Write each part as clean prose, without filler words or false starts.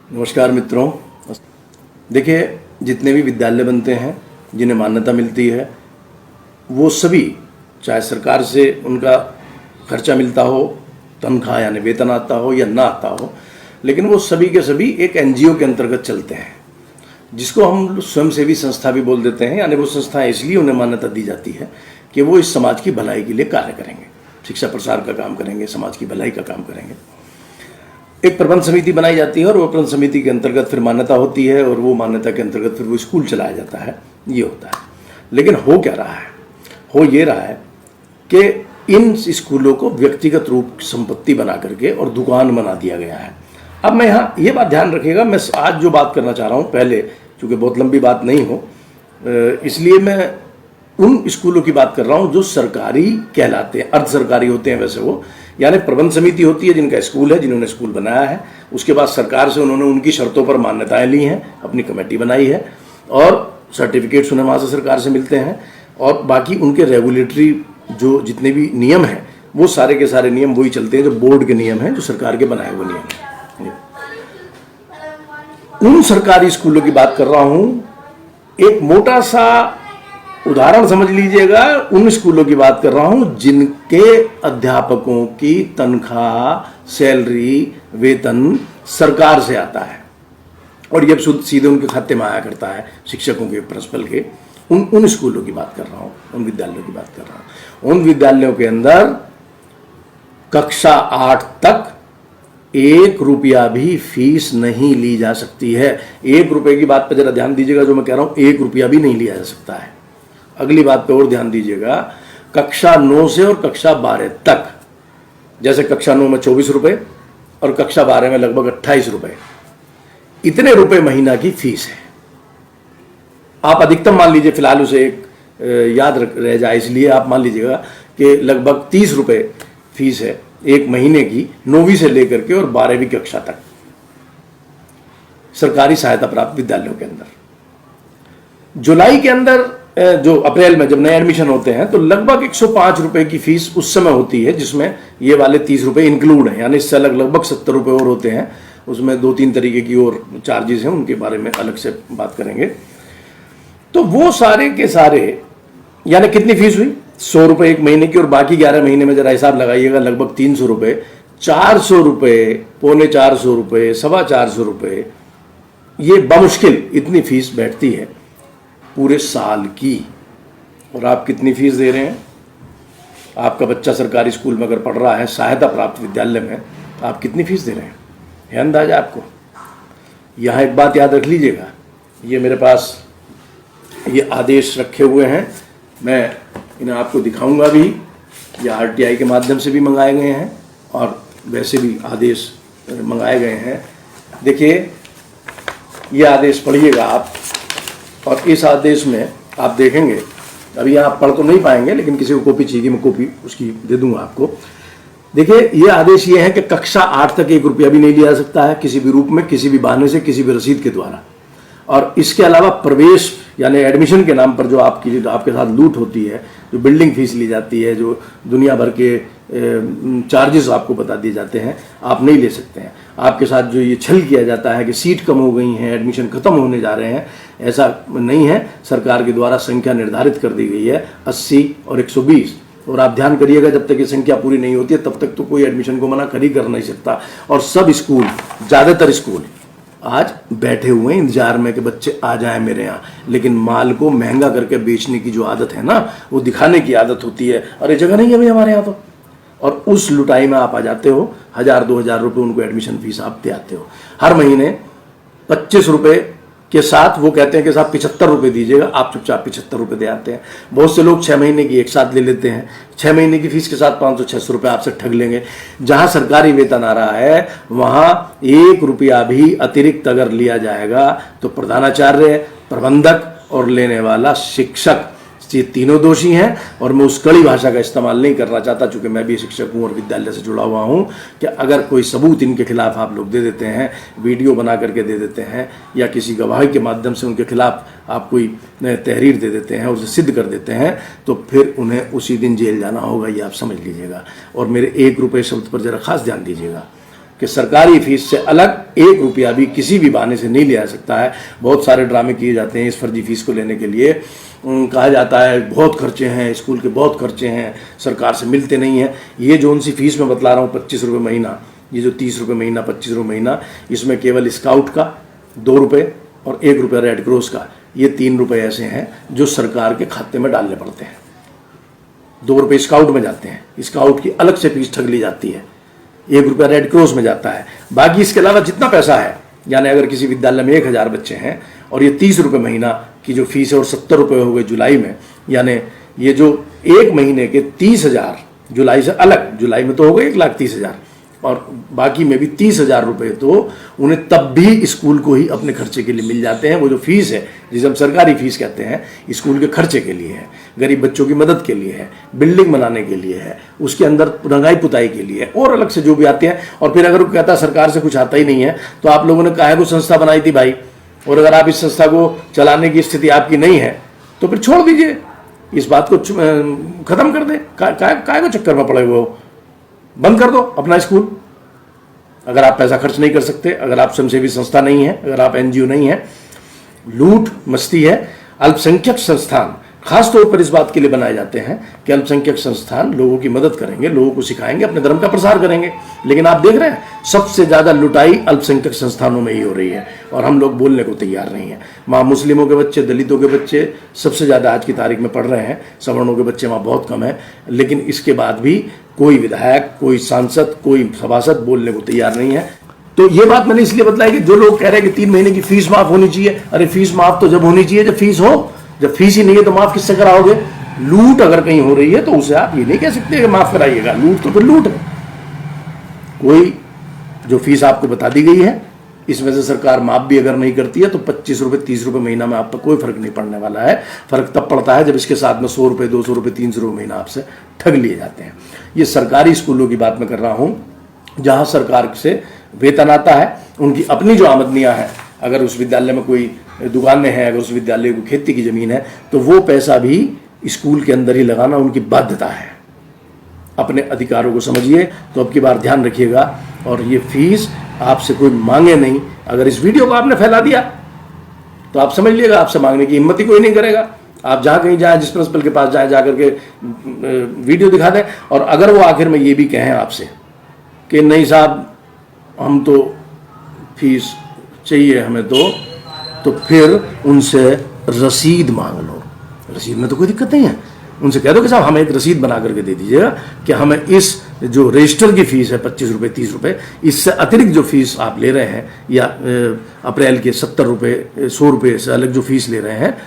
नमस्कार मित्रों। देखिए, जितने भी विद्यालय बनते हैं, जिन्हें मान्यता मिलती है, वो सभी, चाहे सरकार से उनका खर्चा मिलता हो, तनख्वाह यानी वेतन आता हो या ना आता हो, लेकिन वो सभी के सभी एक एनजीओ के अंतर्गत चलते हैं, जिसको हम स्वयंसेवी संस्था भी बोल देते हैं। यानी वो संस्थाएं इसलिए उन्हें मान्यता दी जाती है कि वो इस समाज की भलाई के लिए कार्य करेंगे, शिक्षा प्रसार का काम करेंगे, समाज की भलाई का काम करेंगे। एक प्रबंध समिति बनाई जाती है और वो प्रबंध समिति के अंतर्गत फिर मान्यता होती है और वो मान्यता के अंतर्गत फिर वो स्कूल चलाया जाता है। ये होता है। लेकिन हो क्या रहा है? हो ये रहा है कि इन स्कूलों को व्यक्तिगत रूप संपत्ति बना करके और दुकान बना दिया गया है। अब मैं यहाँ ये बात ध्यान रखिएगा, मैं आज जो बात करना चाह रहा हूँ, पहले चूँकि बहुत लंबी बात नहीं हो, इसलिए मैं उन स्कूलों की बात कर रहा हूँ जो सरकारी कहलाते हैं, अर्ध सरकारी होते हैं वैसे वो। यानी प्रबंध समिति होती है जिनका स्कूल है, जिन्होंने स्कूल बनाया है, उसके बाद सरकार से उन्होंने उनकी शर्तों पर मान्यताएं ली हैं, अपनी कमेटी बनाई है और सर्टिफिकेट्स उन्हें वहाँ से सरकार से मिलते हैं। और बाकी उनके रेगुलेटरी जो जितने भी नियम हैं, वो सारे के सारे नियम वही चलते हैं जो बोर्ड के नियम हैं, जो सरकार के बनाए हुए नियम हैं। उन सरकारी स्कूलों की बात कर रहा हूँ। एक मोटा सा उदाहरण समझ लीजिएगा, उन स्कूलों की बात कर रहा हूं जिनके अध्यापकों की तनख्वाह, सैलरी, वेतन सरकार से आता है और ये सीधे उनके खाते में आया करता है, शिक्षकों के, प्रिंसिपल के। उन स्कूलों की बात कर रहा हूं, उन विद्यालयों की बात कर रहा हूं। उन विद्यालयों के अंदर कक्षा 8 तक 1 रुपया भी फीस नहीं ली जा सकती है। 1 रुपये की बात पर जरा ध्यान दीजिएगा, जो मैं कह रहा हूं 1 रुपया भी नहीं लिया जा सकता है। अगली बात पे और ध्यान दीजिएगा, कक्षा 9 से और कक्षा 12 तक, जैसे कक्षा 9 में 24 रुपए और कक्षा 12 में लगभग 28 रुपए, इतने रुपए महीना की फीस है। आप अधिकतम मान लीजिए, फिलहाल उसे एक याद रह जाए इसलिए आप मान लीजिएगा कि लगभग 30 रुपए फीस है एक महीने की, 9वीं से लेकर के और 12वीं कक्षा तक सरकारी सहायता प्राप्त विद्यालयों के अंदर। जुलाई के अंदर, जो अप्रैल में जब नए एडमिशन होते हैं, तो लगभग 105 रुपए की फीस उस समय होती है, जिसमें ये वाले 30 रुपए इंक्लूड हैं। यानी इससे अलग लगभग 70 रुपए और होते हैं। उसमें 2-3 तरीके की और चार्जेस हैं, उनके बारे में अलग से बात करेंगे। तो वो सारे के सारे, यानी कितनी फीस हुई? 100 रुपए एक महीने की, और बाकी 11 महीने में जरा हिसाब लगाइएगा, लगभग 300 रुपए, 400 रुपए, 450 रुपए, 425 रुपए, ये बमुश्किल इतनी फीस बैठती है पूरे साल की। और आप कितनी फीस दे रहे हैं? आपका बच्चा सरकारी स्कूल में अगर पढ़ रहा है, सहायता प्राप्त विद्यालय में, आप कितनी फीस दे रहे हैं? है अंदाजा आपको? यहाँ एक बात याद रख लीजिएगा, ये मेरे पास ये आदेश रखे हुए हैं, मैं इन्हें आपको दिखाऊंगा भी। ये आरटीआई के माध्यम से भी मंगाए गए हैं और वैसे भी आदेश मंगाए गए हैं। देखिए, ये आदेश पढ़िएगा आप, और इस आदेश में आप देखेंगे, अभी आप पढ़ तो नहीं पाएंगे, लेकिन किसी को कॉपी चाहिए, मैं कॉपी उसकी दे दूंगा आपको। देखिए, ये आदेश ये है कि कक्षा 8 तक 1 रुपया भी नहीं लिया जा सकता है किसी भी रूप में, किसी भी बहाने से, किसी भी रसीद के द्वारा। और इसके अलावा प्रवेश यानी एडमिशन के नाम पर जो आपके साथ लूट होती है, जो बिल्डिंग फीस ली जाती है, जो दुनिया भर के चार्जेस आपको बता दिए जाते हैं, आप नहीं ले सकते हैं। आपके साथ जो ये छल किया जाता है कि सीट कम हो गई हैं, एडमिशन खत्म होने जा रहे हैं, ऐसा नहीं है। सरकार के द्वारा संख्या निर्धारित कर दी गई है 80 और 120, और आप ध्यान करिएगा, जब तक ये संख्या पूरी नहीं होती है तब तक तो कोई एडमिशन को मना कर नहीं सकता। और सब स्कूल, ज़्यादातर स्कूल आज बैठे हुए हैं इंतजार में कि बच्चे आ जाएं मेरे यहाँ, लेकिन माल को महंगा करके बेचने की जो आदत है ना, वो दिखाने की आदत होती है, अरे जगह नहीं है भाई हमारे यहाँ तो, और उस लुटाई में आप आ जाते हो। 1000-2000 रुपये उनको एडमिशन फीस आप दे आते हो। हर महीने 25 रुपये के साथ वो कहते हैं कि साहब 75 रुपये दीजिएगा, आप चुपचाप 75 रुपये दे आते हैं। बहुत से लोग 6 महीने की एक साथ ले लेते हैं, 6 महीने की फीस के साथ 500-600 रुपये आपसे ठग लेंगे। जहां सरकारी वेतन आ रहा है वहां 1 रुपया भी अतिरिक्त अगर लिया जाएगा तो प्रधानाचार्य, प्रबंधक और लेने वाला शिक्षक, ये तीनों दोषी हैं। और मैं उस कड़ी भाषा का इस्तेमाल नहीं करना चाहता, चूंकि मैं भी शिक्षक हूं और विद्यालय से जुड़ा हुआ हूं, कि अगर कोई सबूत इनके खिलाफ आप लोग दे देते हैं, वीडियो बना करके दे देते हैं, या किसी गवाही के माध्यम से उनके खिलाफ आप कोई तहरीर दे देते हैं, उसे सिद्ध कर देते हैं, तो फिर उन्हें उसी दिन जेल जाना होगा, ये आप समझ लीजिएगा। और मेरे 1 रुपये शब्द पर जरा खास ध्यान दीजिएगा। कि सरकारी फीस से अलग 1 रुपया भी किसी भी बहाने से नहीं लिया जा सकता है। बहुत सारे ड्रामे किए जाते हैं इस फर्जी फीस को लेने के लिए। कहा जाता है बहुत खर्चे हैं, स्कूल के बहुत खर्चे हैं, सरकार से मिलते नहीं हैं। ये जो उनसी फीस में बतला रहा हूँ 25 रुपये महीना, ये जो 30 रुपये महीना 25 रुपये महीना, इसमें केवल स्काउट का 2 रुपये और 1 रुपया रेड क्रॉस का, ये 3 रुपये ऐसे हैं जो सरकार के खाते में डालने पड़ते हैं। 2 रुपये स्काउट में जाते हैं, स्काउट की अलग से फीस ठग ली जाती है, 1 रुपया रेड क्रॉस में जाता है। बाकी इसके अलावा जितना पैसा है, यानी अगर किसी विद्यालय में 1000 बच्चे हैं और ये 30 रुपये महीना की जो फीस है और 70 रुपये हो गए जुलाई में, यानी ये जो 1 महीने के 30,000 जुलाई से अलग, जुलाई में तो हो गए 1,30,000 और बाकी में भी 30,000 रुपये तो उन्हें तब भी स्कूल को ही अपने खर्चे के लिए मिल जाते हैं। वो जो फीस है जिसे हम सरकारी फीस कहते हैं, स्कूल के खर्चे के लिए है, गरीब बच्चों की मदद के लिए है, बिल्डिंग बनाने के लिए है, उसके अंदर रंगाई पुताई के लिए है और अलग से जो भी आते हैं। और फिर अगर वो कहता है सरकार से कुछ आता ही नहीं है, तो आप लोगों ने काहे को संस्था बनाई थी भाई, और अगर आप इस संस्था को चलाने की स्थिति आपकी नहीं है तो फिर छोड़ दीजिए, इस बात को खत्म कर दें। काय को चक्कर में पड़े हुए हो, बंद कर दो अपना स्कूल। अगर आप पैसा खर्च नहीं कर सकते, अगर आप स्वयंसेवी संस्था नहीं है, अगर आप एनजीओ नहीं है, लूट मस्ती है। अल्पसंख्यक संस्थान खास तौर पर इस बात के लिए बनाए जाते हैं कि अल्पसंख्यक संस्थान लोगों की मदद करेंगे, लोगों को सिखाएंगे, अपने धर्म का प्रसार करेंगे। लेकिन आप देख रहे हैं सबसे ज्यादा लुटाई अल्पसंख्यक संस्थानों में ही हो रही है और हम लोग बोलने को तैयार नहीं है। वहाँ मुस्लिमों के बच्चे, दलितों के बच्चे सबसे ज्यादा आज की तारीख में पढ़ रहे हैं, सवर्णों के बच्चे वहाँ बहुत कम है। लेकिन इसके बाद भी कोई विधायक, कोई सांसद, कोई सभासद बोलने को तैयार नहीं है। तो ये बात मैंने इसलिए बतलाई कि जो लोग कह रहे हैं कि 3 महीने की फीस माफ होनी चाहिए, अरे फीस माफ तो जब होनी चाहिए जब फीस हो। जब फीस ही नहीं है तो माफ किससे कराओगे? लूट अगर कहीं हो रही है तो उसे आप ये नहीं कह सकते कि माफ कराइएगा। लूट तो फिर लूट है। कोई जो फीस आपको बता दी गई है, इसमें से सरकार माफ भी अगर नहीं करती है तो 25 रुपये 30 रुपये महीना में आप पर कोई फर्क नहीं पड़ने वाला है। फर्क तब पड़ता है जब इसके साथ में 100 रुपये 200 रुपये 300 रुपये महीना आपसे ठग लिए जाते हैं। ये सरकारी स्कूलों की बात मैं कर रहा हूँ जहाँ सरकार से वेतन आता है, उनकी अपनी जो आमदनियाँ हैं, अगर उस विद्यालय में कोई दुकानें हैं, अगर उस विद्यालय को खेती की जमीन है, तो वो पैसा भी स्कूल के अंदर ही लगाना उनकी बाध्यता है। अपने अधिकारों को समझिए। तो अब की बार ध्यान रखिएगा और ये फीस आपसे कोई मांगे नहीं। अगर इस वीडियो को आपने फैला दिया तो आप समझ लीजिएगा आपसे मांगने की हिम्मत ही कोई नहीं करेगा। आप जहाँ कहीं जाएं, जिस प्रिंसिपल के पास जाएं, जाकर के वीडियो दिखा दें और अगर वो आखिर में ये भी कहें आपसे कि नहीं साहब हम तो फीस चाहिए हमें, तो फिर उनसे रसीद मांग लो। रसीद में तो कोई दिक्कत नहीं है। उनसे कह दो कि साहब हमें एक रसीद बना करके दे दीजिएगा कि हमें इस जो रजिस्टर की फीस है 25 रुपये 30 रुपये, इससे अतिरिक्त जो फीस आप ले रहे हैं या अप्रैल के 70 रुपये 100 रुपये से अलग जो फीस ले रहे हैं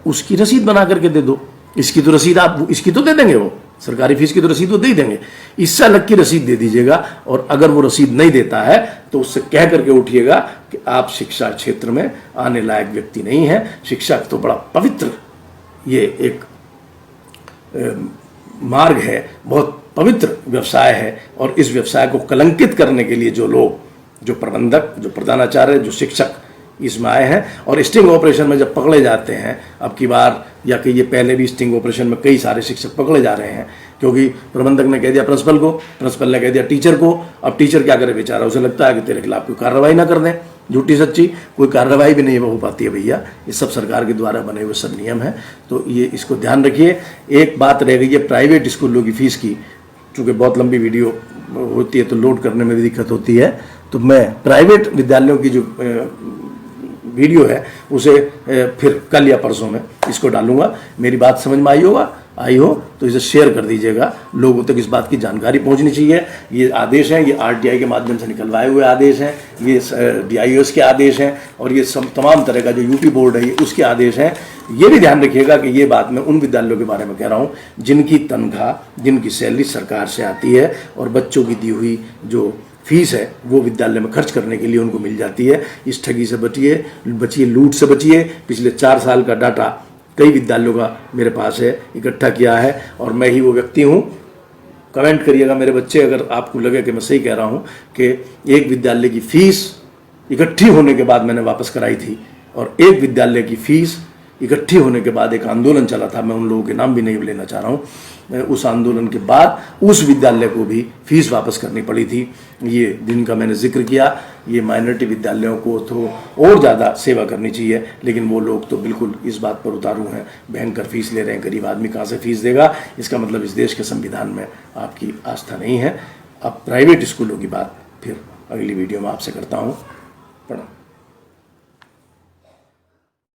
उसकी रसीद बना करके दे दो। इसकी तो रसीद आप इसकी तो दे देंगे, वो सरकारी फीस की तो रसीद वो दे ही देंगे, इससे अलग की रसीद दे दीजिएगा। और अगर वो रसीद नहीं देता है तो उससे कह करके उठिएगा कि आप शिक्षा क्षेत्र में आने लायक व्यक्ति नहीं है। शिक्षा तो बड़ा पवित्र ये एक मार्ग है, बहुत पवित्र व्यवसाय है और इस व्यवसाय को कलंकित करने के लिए जो लोग, जो प्रबंधक, जो प्रधानाचार्य, जो शिक्षक इसमें आए हैं और स्टिंग ऑपरेशन में जब पकड़े जाते हैं, अब की बार या कि ये पहले भी स्टिंग ऑपरेशन में कई सारे शिक्षक पकड़े जा रहे हैं, क्योंकि प्रबंधक ने कह दिया प्रिंसिपल को, प्रिंसिपल ने कह दिया टीचर को। अब टीचर क्या करे बेचारा, उसे लगता है कि तेरे खिलाफ कोई कार्रवाई ना कर दें। झूठी सच्ची कोई कार्रवाई भी नहीं हो पाती है भैया, ये सब सरकार के द्वारा बने हुए सब नियम है। तो ये इसको ध्यान रखिए। एक बात रह गई है प्राइवेट स्कूलों की फीस की, चूँकि बहुत लंबी वीडियो होती है तो लोड करने में भी दिक्कत होती है, तो मैं प्राइवेट विद्यालयों की जो वीडियो है उसे फिर कल या परसों में इसको डालूंगा। मेरी बात समझ में आई हो तो इसे शेयर कर दीजिएगा, लोगों तक इस बात की जानकारी पहुंचनी चाहिए। ये आदेश हैं, ये आरटीआई के माध्यम से निकलवाए हुए आदेश हैं, ये डीआईओएस के आदेश हैं और ये सब तमाम तरह का जो यूपी बोर्ड है ये उसके आदेश हैं। ये भी ध्यान रखिएगा कि ये बात मैं उन विद्यालयों के बारे में कह रहा हूँ जिनकी तनख्वाह, जिनकी सैलरी सरकार से आती है और बच्चों की दी हुई जो फीस है वो विद्यालय में खर्च करने के लिए उनको मिल जाती है। इस ठगी से बचिए, लूट से बचिए। पिछले 4 साल का डाटा कई विद्यालयों का मेरे पास है, इकट्ठा किया है और मैं ही वो व्यक्ति हूँ। कमेंट करिएगा मेरे बच्चे अगर आपको लगे कि मैं सही कह रहा हूँ कि एक विद्यालय की फीस इकट्ठी होने के बाद मैंने वापस कराई थी और एक विद्यालय की फीस इकट्ठी होने के बाद एक आंदोलन चला था, मैं उन लोगों के नाम भी नहीं लेना चाह रहा हूँ, उस आंदोलन के बाद उस विद्यालय को भी फीस वापस करनी पड़ी थी। ये जिनका मैंने जिक्र किया, ये माइनॉरिटी विद्यालयों को तो और ज़्यादा सेवा करनी चाहिए, लेकिन वो लोग तो बिल्कुल इस बात पर उतारू हैं, भयंकर फीस ले रहे हैं। गरीब आदमी कहाँ से फीस देगा? इसका मतलब इस देश के संविधान में आपकी आस्था नहीं है। अब प्राइवेट स्कूलों की बात फिर अगली वीडियो में आपसे करता हूँ। प्रणाम।